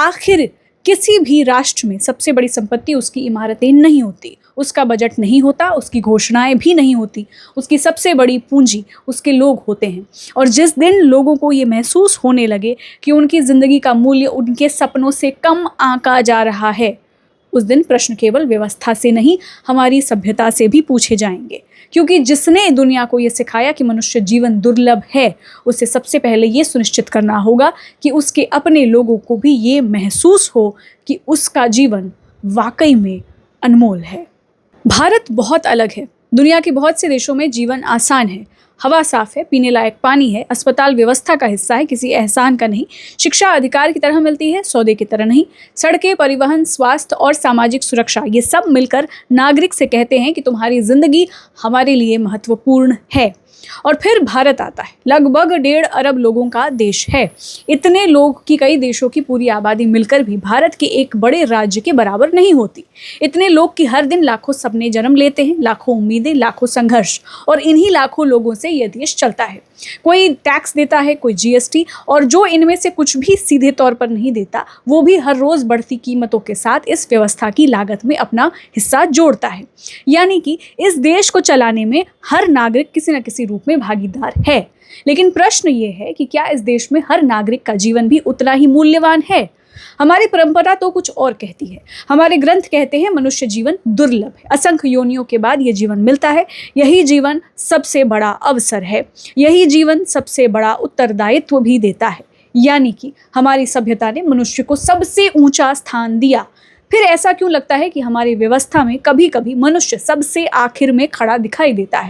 आखिर किसी भी राष्ट्र में सबसे बड़ी संपत्ति उसकी इमारतें नहीं होती, उसका बजट नहीं होता, उसकी घोषणाएं भी नहीं होती। उसकी सबसे बड़ी पूंजी उसके लोग होते हैं। और जिस दिन लोगों को ये महसूस होने लगे कि उनकी ज़िंदगी का मूल्य उनके सपनों से कम आंका जा रहा है, उस दिन प्रश्न केवल व्यवस्था से नहीं, हमारी सभ्यता से भी पूछे जाएंगे। क्योंकि जिसने दुनिया को ये सिखाया कि मनुष्य जीवन दुर्लभ है, उसे सबसे पहले ये सुनिश्चित करना होगा कि उसके अपने लोगों को भी ये महसूस हो कि उसका जीवन वाकई में अनमोल है। भारत बहुत अलग है। दुनिया के बहुत से देशों में जीवन आसान है, हवा साफ है, पीने लायक पानी है, अस्पताल व्यवस्था का हिस्सा है, किसी एहसान का नहीं, शिक्षा अधिकार की तरह मिलती है, सौदे की तरह नहीं, सड़कें, परिवहन, स्वास्थ्य और सामाजिक सुरक्षा, ये सब मिलकर नागरिक से कहते हैं कि तुम्हारी जिंदगी हमारे लिए महत्वपूर्ण है। और फिर भारत आता है, लगभग 1.5 अरब लोगों का देश है। इतने लोग की कई देशों की पूरी आबादी मिलकर भी भारत के एक बड़े राज्य के बराबर नहीं होती। इतने लोग की हर दिन लाखों सपने जन्म लेते हैं, लाखों उम्मीदें, लाखों संघर्ष, और इन्हीं लाखों लोगों से यह देश चलता है। कोई टैक्स देता है, कोई जीएसटी, और जो इनमें से कुछ भी सीधे तौर पर नहीं देता, वो भी हर रोज बढ़ती कीमतों के साथ इस व्यवस्था की लागत में अपना हिस्सा जोड़ता है। यानी कि इस देश को चलाने में हर नागरिक किसी न किसी रूप में भागीदार है। लेकिन प्रश्न ये है कि क्या इस देश में हर नागरिक का जीवन भी उतना ही मूल्यवान है? हमारी परंपरा तो कुछ और कहती है। हमारे ग्रंथ कहते हैं मनुष्य जीवन दुर्लभ है, असंख्य योनियों के बाद ये जीवन मिलता है, यही जीवन सबसे बड़ा अवसर है, यही जीवन सबसे बड़ा उत्तरदायित्व भी देता है। यानी कि हमारी सभ्यता ने मनुष्य को सबसे ऊंचा स्थान दिया। फिर ऐसा क्यों लगता है कि हमारी व्यवस्था में कभी कभी मनुष्य सबसे आखिर में खड़ा दिखाई देता है?